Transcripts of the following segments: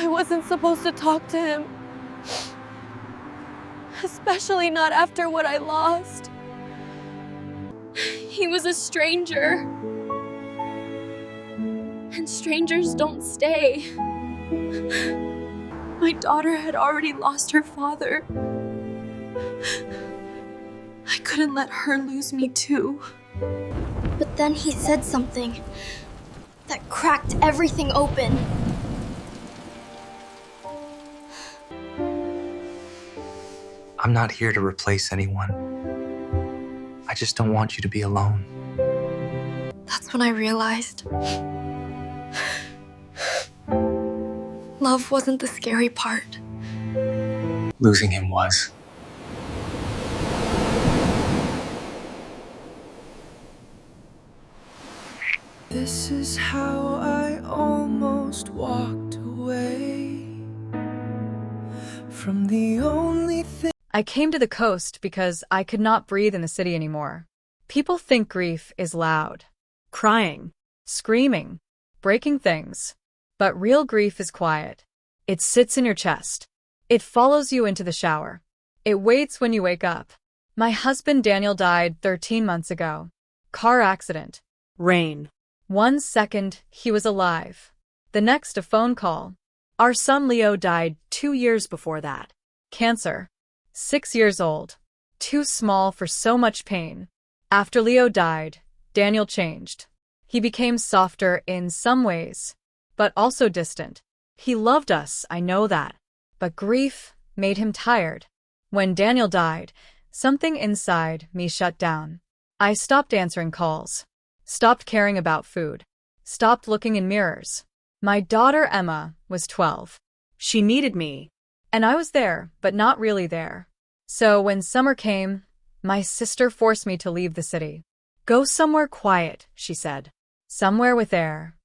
I wasn't supposed to talk to him. Especially not after what I lost. He was a stranger. And strangers don't stay. My daughter had already lost her father. I couldn't let her lose me too. But then he said something that cracked everything open. I'm not here to replace anyone. I just don't want you to be alone. That's when I realized love wasn't the scary part. Losing him was. This is how I almost walked away from the only thing. I came to the coast because I could not breathe in the city anymore. People think grief is loud, crying, screaming, breaking things. But real grief is quiet. It sits in your chest. It follows you into the shower. It waits when you wake up. My husband Daniel died 13 months ago. Car accident. Rain. 1 second, he was alive. The next, a phone call. Our son Leo died 2 years before that. Cancer. 6 years old. Too small for so much pain. After Leo died, Daniel changed. He became softer in some ways, but also distant. He loved us, I know that. But grief made him tired. When Daniel died, something inside me shut down. I stopped answering calls. Stopped caring about food. Stopped looking in mirrors. My daughter Emma was 12. She needed me. And I was there, but not really there. So when summer came, my sister forced me to leave the city. Go somewhere quiet, she said. Somewhere with air.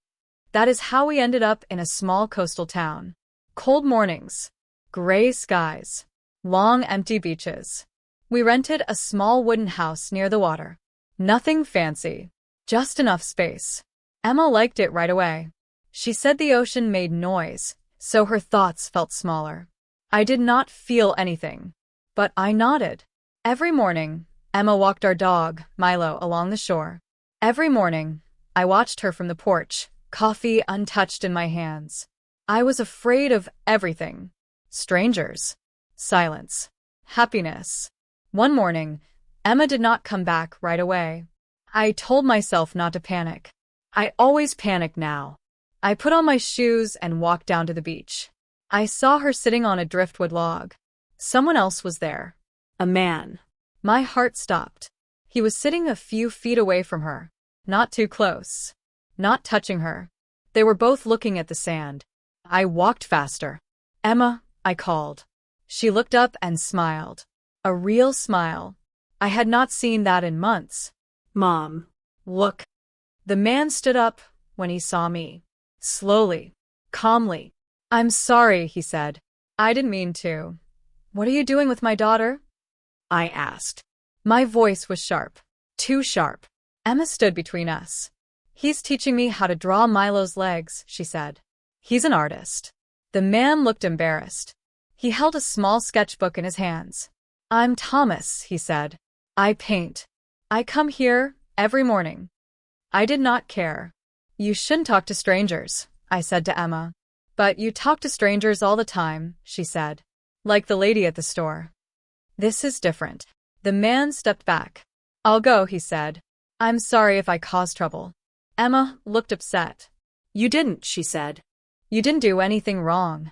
That is how we ended up in a small coastal town. Cold mornings. Gray skies. Long empty beaches. We rented a small wooden house near the water. Nothing fancy. Just enough space. Emma liked it right away. She said the ocean made noise, so her thoughts felt smaller. I did not feel anything, but I nodded. Every morning, Emma walked our dog, Milo, along the shore. Every morning, I watched her from the porch, coffee untouched in my hands. I was afraid of everything. Strangers. Silence. Happiness. One morning, Emma did not come back right away. I told myself not to panic. I always panic now. I put on my shoes and walked down to the beach. I saw her sitting on a driftwood log. Someone else was there. A man. My heart stopped. He was sitting a few feet away from her. Not too close. Not touching her. They were both looking at the sand. I walked faster. Emma, I called. She looked up and smiled. A real smile. I had not seen that in months. Mom, look. The man stood up when he saw me. Slowly. Calmly. I'm sorry, he said. I didn't mean to. What are you doing with my daughter? I asked. My voice was sharp. Too sharp. Emma stood between us. He's teaching me how to draw Milo's legs, she said. He's an artist. The man looked embarrassed. He held a small sketchbook in his hands. I'm Thomas, he said. I paint. I come here every morning. I did not care. You shouldn't talk to strangers, I said to Emma. But you talk to strangers all the time, she said. Like the lady at the store. This is different. The man stepped back. I'll go, he said. I'm sorry if I caused trouble. Emma looked upset. You didn't, she said. You didn't do anything wrong.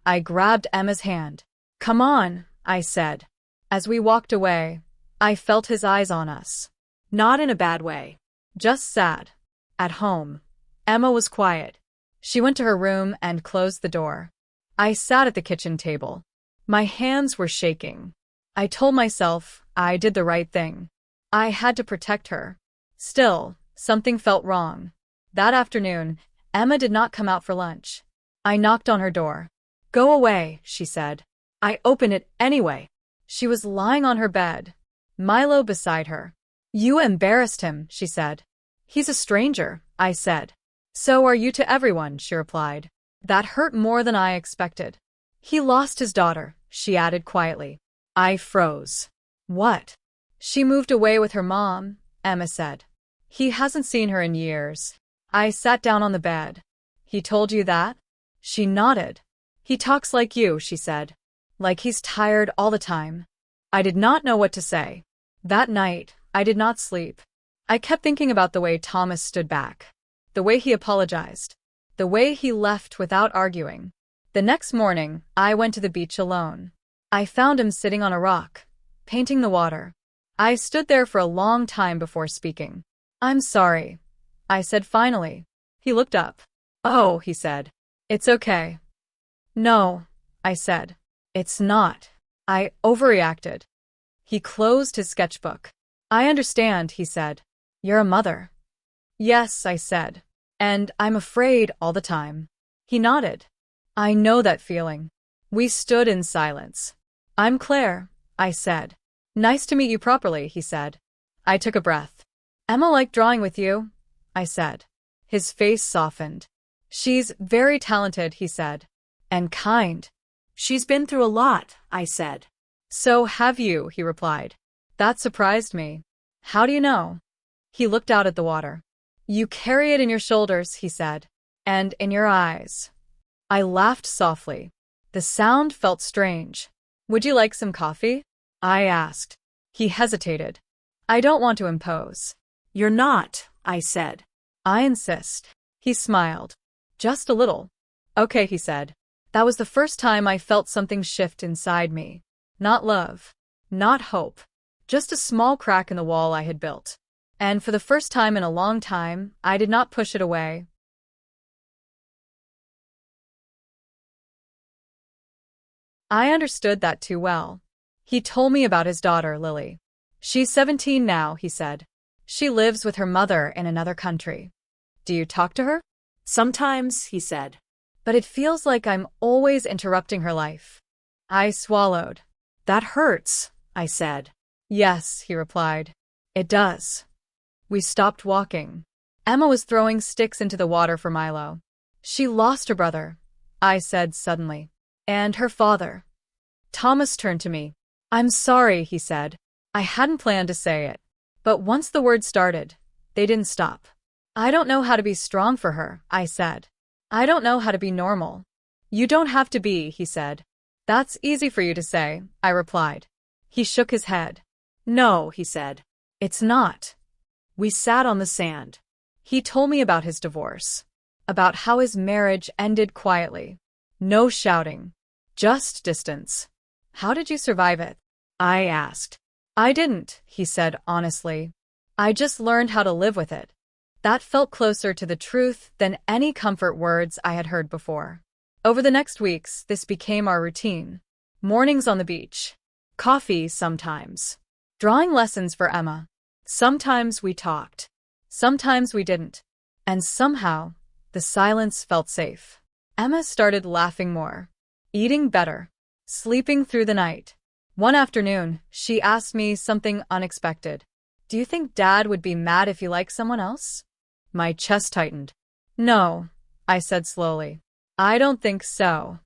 I grabbed Emma's hand. Come on, I said. As we walked away, I felt his eyes on us. Not in a bad way. Just sad. At home. Emma was quiet. She went to her room and closed the door. I sat at the kitchen table. My hands were shaking. I told myself I did the right thing. I had to protect her. Still, something felt wrong. That afternoon, Emma did not come out for lunch. I knocked on her door. Go away, she said. I opened it anyway. She was lying on her bed. Milo beside her. You embarrassed him, she said. He's a stranger, I said. So are you to everyone, she replied. That hurt more than I expected. He lost his daughter, she added quietly. I froze. What? She moved away with her mom, Emma said. He hasn't seen her in years. I sat down on the bed. He told you that? She nodded. He talks like you, she said. Like he's tired all the time. I did not know what to say. That night, I did not sleep. I kept thinking about the way Thomas stood back. The way he apologized. The way he left without arguing. The next morning, I went to the beach alone. I found him sitting on a rock, painting the water. I stood there for a long time before speaking. I'm sorry, I said finally. He looked up. Oh, he said. It's okay. No, I said. It's not. I overreacted. He closed his sketchbook. I understand, he said. You're a mother. Yes, I said. And I'm afraid all the time. He nodded. I know that feeling. We stood in silence. I'm Claire, I said. Nice to meet you properly, he said. I took a breath. Emma liked drawing with you, I said. His face softened. She's very talented, he said. And kind. She's been through a lot, I said. So have you, he replied. That surprised me. How do you know? He looked out at the water. You carry it in your shoulders, he said. And in your eyes. I laughed softly. The sound felt strange. Would you like some coffee? I asked. He hesitated. I don't want to impose. You're not, I said. I insist. He smiled. Just a little. Okay, he said. That was the first time I felt something shift inside me. Not love. Not hope. Just a small crack in the wall I had built. And for the first time in a long time, I did not push it away. I understood that too well. He told me about his daughter, Lily. She's 17 now, he said. She lives with her mother in another country. Do you talk to her? Sometimes, he said. But it feels like I'm always interrupting her life. I swallowed. That hurts, I said. Yes, he replied. It does. We stopped walking. Emma was throwing sticks into the water for Milo. She lost her brother, I said suddenly. And her father. Thomas turned to me. I'm sorry, he said. I hadn't planned to say it. But once the words started, they didn't stop. I don't know how to be strong for her, I said. I don't know how to be normal. You don't have to be, he said. That's easy for you to say, I replied. He shook his head. No, he said. It's not. We sat on the sand. He told me about his divorce. About how his marriage ended quietly. No shouting. Just distance. How did you survive it? I asked. I didn't, he said honestly. I just learned how to live with it. That felt closer to the truth than any comfort words I had heard before. Over the next weeks, this became our routine. Mornings on the beach. Coffee sometimes. Drawing lessons for Emma. Sometimes we talked. Sometimes we didn't. And somehow, the silence felt safe. Emma started laughing more. Eating better. Sleeping through the night. One afternoon, she asked me something unexpected. Do you think Dad would be mad if you like someone else? My chest tightened. No, I said slowly. I don't think so.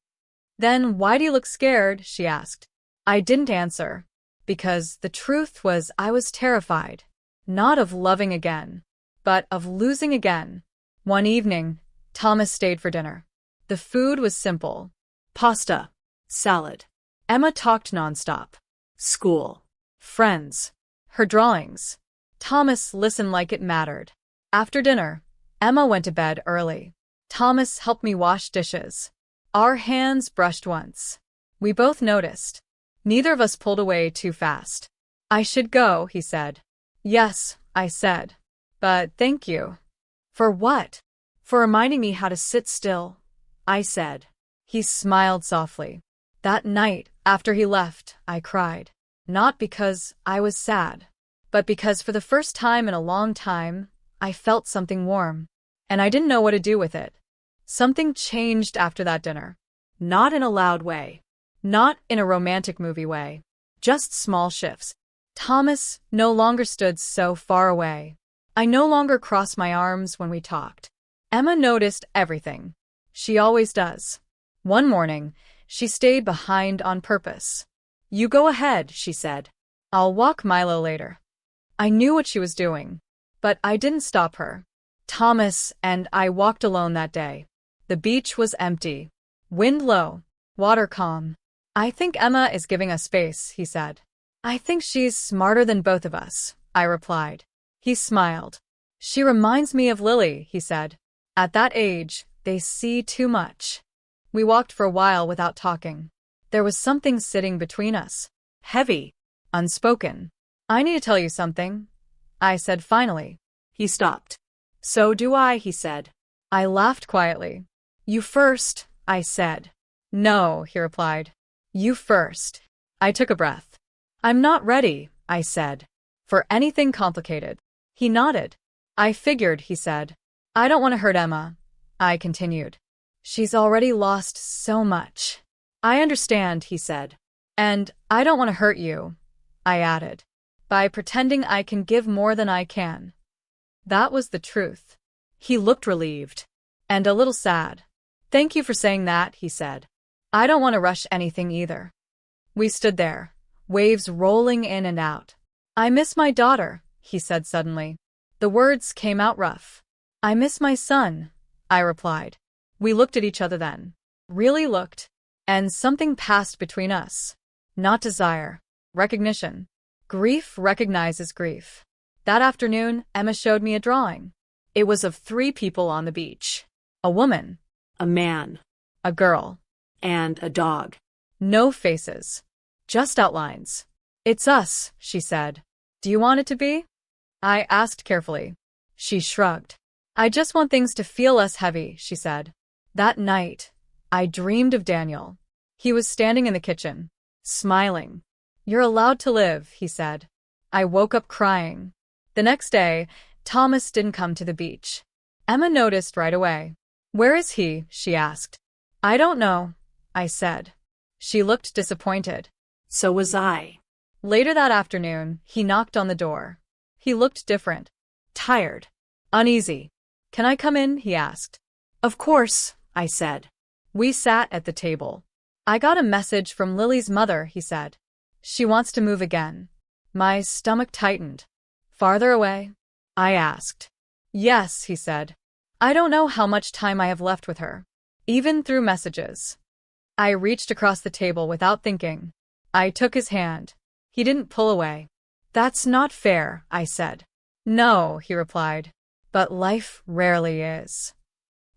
Then why do you look scared? She asked. I didn't answer. Because the truth was I was terrified. Not of loving again, but of losing again. One evening, Thomas stayed for dinner. The food was simple. Pasta. Salad. Emma talked nonstop. School. Friends. Her drawings. Thomas listened like it mattered. After dinner, Emma went to bed early. Thomas helped me wash dishes. Our hands brushed once. We both noticed. Neither of us pulled away too fast. I should go, he said. Yes, I said. But thank you. For what? For reminding me how to sit still, I said. He smiled softly. That night, after he left, I cried. Not because I was sad, but because for the first time in a long time, I felt something warm. And I didn't know what to do with it. Something changed after that dinner. Not in a loud way. Not in a romantic movie way. Just small shifts. Thomas no longer stood so far away. I no longer crossed my arms when we talked. Emma noticed everything. She always does. One morning, she stayed behind on purpose. You go ahead, she said. I'll walk Milo later. I knew what she was doing, but I didn't stop her. Thomas and I walked alone that day. The beach was empty. Wind low, water calm. I think Emma is giving us space, he said. I think she's smarter than both of us, I replied. He smiled. She reminds me of Lily, he said. At that age, they see too much. We walked for a while without talking. There was something sitting between us. Heavy, unspoken. I need to tell you something, I said finally. He stopped. So do I, he said. I laughed quietly. You first, I said. No, he replied. You first. I took a breath. I'm not ready, I said, for anything complicated. He nodded. I figured, he said. I don't want to hurt Emma, I continued. She's already lost so much. I understand, he said. And I don't want to hurt you, I added, by pretending I can give more than I can. That was the truth. He looked relieved. And a little sad. Thank you for saying that, he said. I don't want to rush anything either. We stood there, waves rolling in and out. I miss my daughter, he said suddenly. The words came out rough. I miss my son, I replied. We looked at each other then. Really looked. And something passed between us. Not desire. Recognition. Grief recognizes grief. That afternoon, Emma showed me a drawing. It was of 3 people on the beach. A woman. A man. A girl. And a dog. No faces. Just outlines. It's us, she said. Do you want it to be? I asked carefully. She shrugged. I just want things to feel less heavy, she said. That night, I dreamed of Daniel. He was standing in the kitchen, smiling. You're allowed to live, he said. I woke up crying. The next day, Thomas didn't come to the beach. Emma noticed right away. Where is he? She asked. I don't know, I said. She looked disappointed. So was I. Later that afternoon, he knocked on the door. He looked different. Tired. Uneasy. Can I come in? He asked. Of course, I said. We sat at the table. I got a message from Lily's mother, he said. She wants to move again. My stomach tightened. Farther away? I asked. Yes, he said. I don't know how much time I have left with her. Even through messages. I reached across the table without thinking. I took his hand. He didn't pull away. That's not fair, I said. No, he replied. But life rarely is.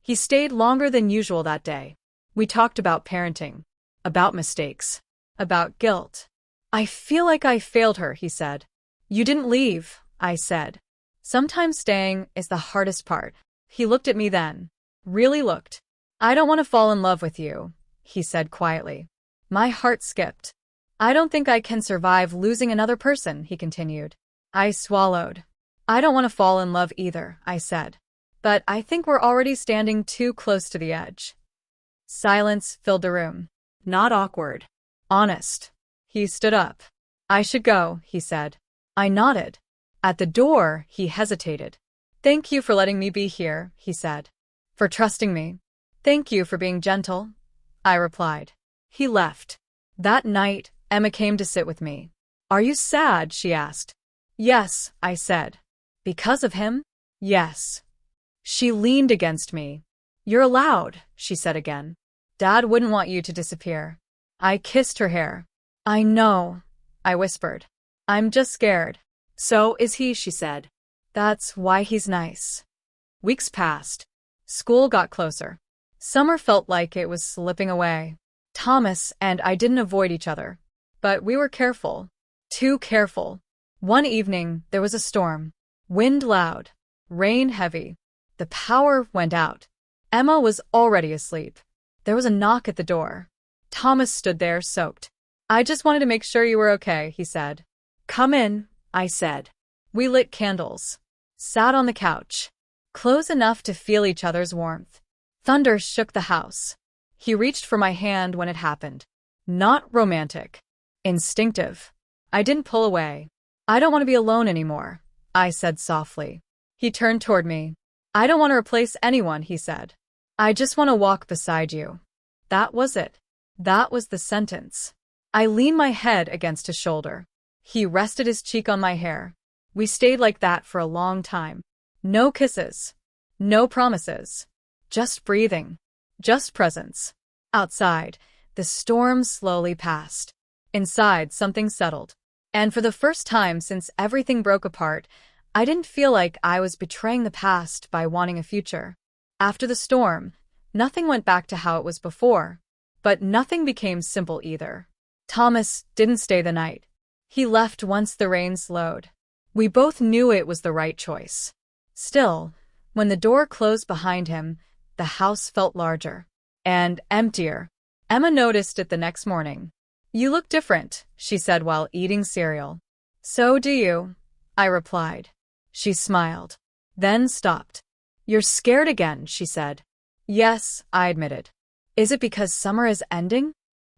He stayed longer than usual that day. We talked about parenting, about mistakes, about guilt. I feel like I failed her, he said. You didn't leave, I said. Sometimes staying is the hardest part. He looked at me then. Really looked. I don't want to fall in love with you, he said quietly. My heart skipped. I don't think I can survive losing another person, he continued. I swallowed. I don't want to fall in love either, I said. But I think we're already standing too close to the edge. Silence filled the room. Not awkward. Honest. He stood up. I should go, he said. I nodded. At the door, he hesitated. Thank you for letting me be here, he said. For trusting me. Thank you for being gentle, I replied. He left. That night, Emma came to sit with me. Are you sad? She asked. Yes, I said. Because of him? Yes. She leaned against me. You're allowed, she said again. Dad wouldn't want you to disappear. I kissed her hair. I know, I whispered. I'm just scared. So is he, she said. That's why he's nice. Weeks passed. School got closer. Summer felt like it was slipping away. Thomas and I didn't avoid each other. But we were careful. Too careful. One evening, there was a storm. Wind loud. Rain heavy. The power went out. Emma was already asleep. There was a knock at the door. Thomas stood there, soaked. I just wanted to make sure you were okay, he said. Come in, I said. We lit candles. Sat on the couch. Close enough to feel each other's warmth. Thunder shook the house. He reached for my hand when it happened. Not romantic. Instinctive. I didn't pull away. I don't want to be alone anymore, I said softly. He turned toward me. I don't want to replace anyone, he said. I just want to walk beside you. That was it. That was the sentence. I leaned my head against his shoulder. He rested his cheek on my hair. We stayed like that for a long time. No kisses. No promises. Just breathing. Just presence. Outside, the storm slowly passed. Inside, something settled. And for the first time since everything broke apart, I didn't feel like I was betraying the past by wanting a future. After the storm, nothing went back to how it was before. But nothing became simple either. Thomas didn't stay the night. He left once the rain slowed. We both knew it was the right choice. Still, when the door closed behind him, the house felt larger. And emptier. Emma noticed it the next morning. You look different, she said while eating cereal. So do you, I replied. She smiled. Then stopped. You're scared again, she said. Yes, I admitted. Is it because summer is ending?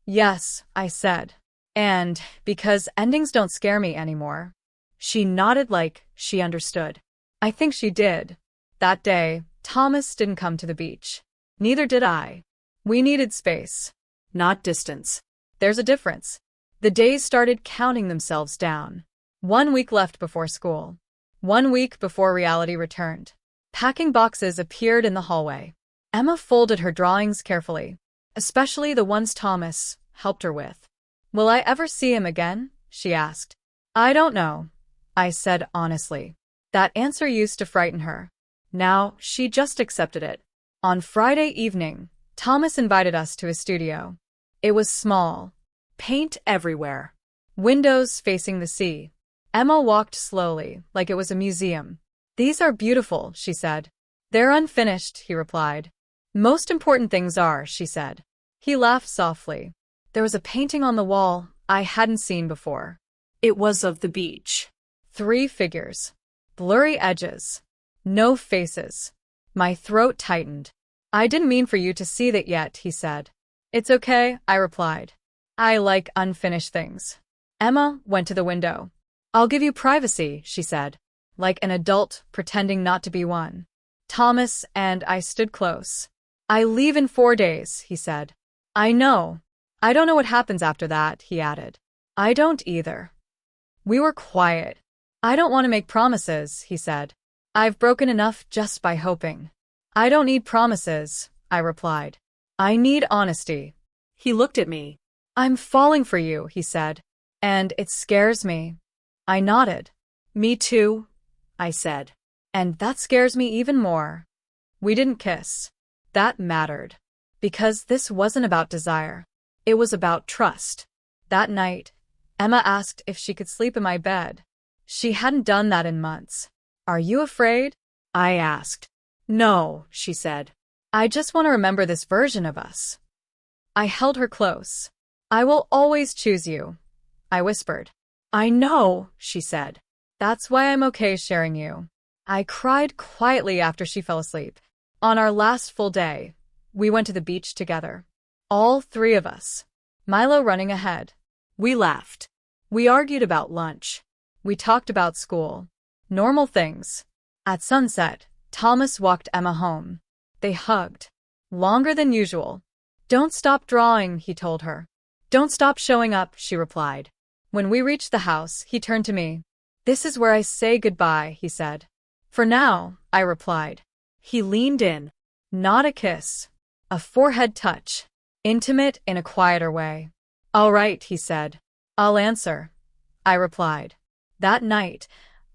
Yes, I said. And because endings don't scare me anymore. She nodded like she understood. I think she did. That day, Thomas didn't come to the beach. Neither did I. We needed space, not distance. There's a difference. The days started counting themselves down. 1 week left before school. 1 week before reality returned. Packing boxes appeared in the hallway. Emma folded her drawings carefully, especially the ones Thomas helped her with. Will I ever see him again? She asked. I don't know, I said honestly. That answer used to frighten her. Now, she just accepted it. On Friday evening, Thomas invited us to his studio. It was small. Paint everywhere. Windows facing the sea. Emma walked slowly, like it was a museum. These are beautiful, she said. They're unfinished, he replied. Most important things are, she said. He laughed softly. There was a painting on the wall I hadn't seen before. It was of the beach. 3 figures. Blurry edges. No faces. My throat tightened. I didn't mean for you to see that yet, he said. It's okay, I replied. I like unfinished things. Emma went to the window. I'll give you privacy, she said, like an adult pretending not to be one. Thomas and I stood close. I leave in 4 days, he said. I know. I don't know what happens after that, he added. I don't either. We were quiet. I don't want to make promises, he said. I've broken enough just by hoping. I don't need promises, I replied. I need honesty. He looked at me. I'm falling for you, he said. And it scares me. I nodded. Me too, I said. And that scares me even more. We didn't kiss. That mattered. Because this wasn't about desire. It was about trust. That night, Emma asked if she could sleep in my bed. She hadn't done that in months. Are you afraid? I asked. No, she said. I just want to remember this version of us. I held her close. I will always choose you, I whispered. I know, she said. That's why I'm okay sharing you. I cried quietly after she fell asleep. On our last full day, we went to the beach together. All 3 of us. Milo running ahead. We laughed. We argued about lunch. We talked about school. Normal things. At sunset, Thomas walked Emma home. They hugged. Longer than usual. Don't stop drawing, he told her. Don't stop showing up, she replied. When we reached the house, he turned to me. This is where I say goodbye, he said. For now, I replied. He leaned in. Not a kiss. A forehead touch. Intimate in a quieter way. All right, he said. I'll answer, I replied. That night,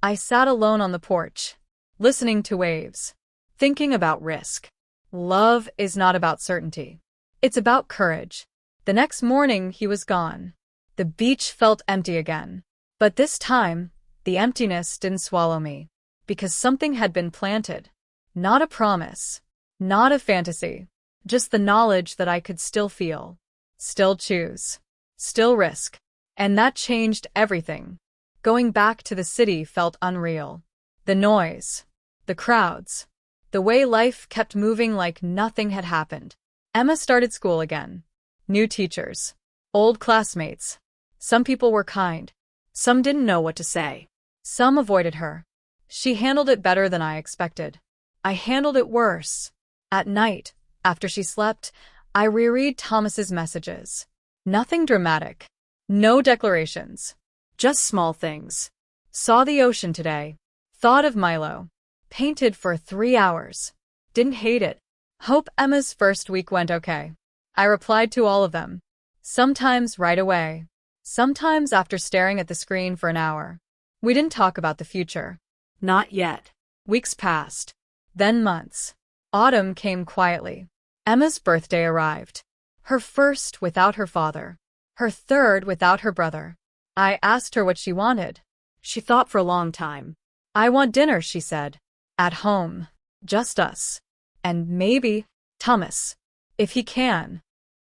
I sat alone on the porch, listening to waves, thinking about risk. Love is not about certainty. It's about courage. The next morning, he was gone. The beach felt empty again. But this time, the emptiness didn't swallow me, because something had been planted. Not a promise, not a fantasy, just the knowledge that I could still feel, still choose, still risk. And that changed everything. Going back to the city felt unreal. The noise, the crowds, the way life kept moving like nothing had happened. Emma started school again. New teachers, old classmates. Some people were kind. Some didn't know what to say. Some avoided her. She handled it better than I expected. I handled it worse. At night, After she slept, I reread Thomas's messages. Nothing dramatic. No declarations. Just small things. Saw the ocean today. Thought of Milo. Painted for 3 hours. Didn't hate it. Hope Emma's first week went okay. I replied to all of them. Sometimes right away. Sometimes after staring at the screen for an hour. We didn't talk about the future. Not yet. Weeks passed. Then months. Autumn came quietly. Emma's birthday arrived. Her first without her father. Her third without her brother. I asked her what she wanted. She thought for a long time. I want dinner, she said. At home. Just us. And maybe Thomas. If he can.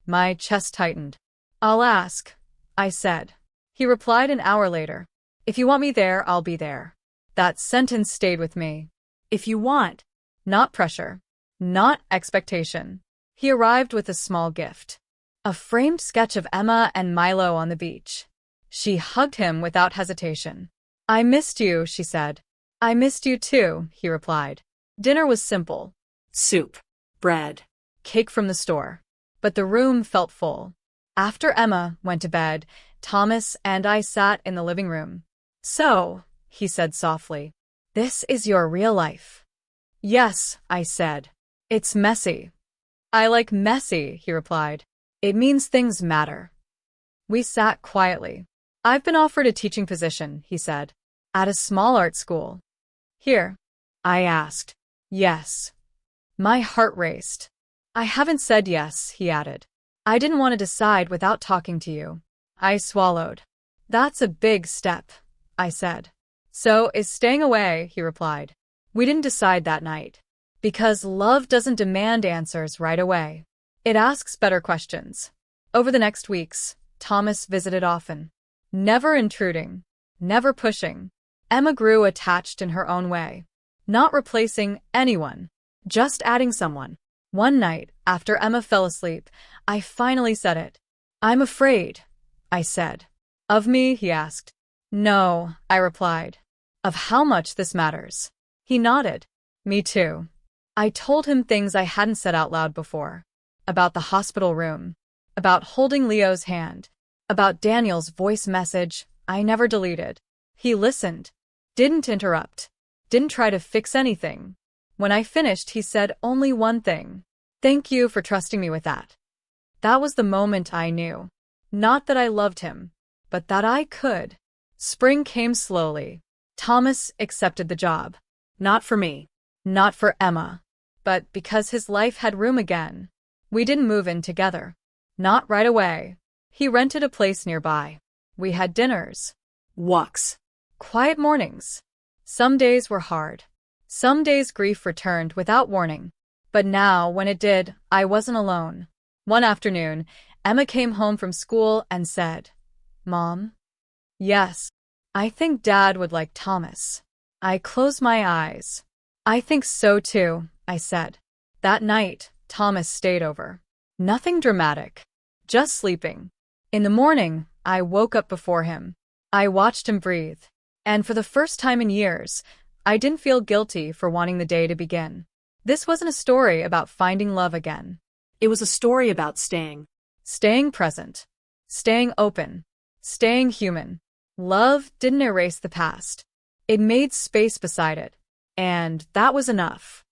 My chest tightened. I'll ask, I said. He replied an hour later. If you want me there, I'll be there. That sentence stayed with me. If you want. Not pressure. Not expectation. He arrived with a small gift. A framed sketch of Emma and Milo on the beach. She hugged him without hesitation. I missed you, she said. I missed you too, he replied. Dinner was simple. Soup. Bread. Cake from the store. But the room felt full. After Emma went to bed, Thomas and I sat in the living room. So, he said softly, this is your real life. Yes, I said. It's messy. I like messy, he replied. It means things matter. We sat quietly. I've been offered a teaching position, he said, at a small art school. Here? I asked. Yes. My heart raced. I haven't said yes, he added. I didn't want to decide without talking to you. I swallowed. That's a big step, I said. So is staying away, he replied. We didn't decide that night. Because love doesn't demand answers right away. It asks better questions. Over the next weeks, Thomas visited often. Never intruding. Never pushing. Emma grew attached in her own way. Not replacing anyone. Just adding someone. One night, after Emma fell asleep, I finally said it. I'm afraid, I said. Of me, he asked. No, I replied. Of how much this matters. He nodded. Me too. I told him things I hadn't said out loud before. About the hospital room. About holding Leo's hand. About Daniel's voice message I never deleted. He listened. Didn't interrupt. Didn't try to fix anything. When I finished, he said only one thing. Thank you for trusting me with that. That was the moment I knew. Not that I loved him, but that I could. Spring came slowly. Thomas accepted the job. Not for me. Not for Emma. But because his life had room again. We didn't move in together. Not right away. He rented a place nearby. We had dinners. Walks. Quiet mornings. Some days were hard. Some days grief returned without warning. But now, when it did, I wasn't alone. One afternoon, Emma came home from school and said, Mom? Yes. I think Dad would like Thomas. I closed my eyes. I think so too, I said. That night, Thomas stayed over. Nothing dramatic. Just sleeping. In the morning, I woke up before him. I watched him breathe. And for the first time in years, I didn't feel guilty for wanting the day to begin. This wasn't a story about finding love again. It was a story about staying. Staying present. Staying open. Staying human. Love didn't erase the past. It made space beside it. And that was enough.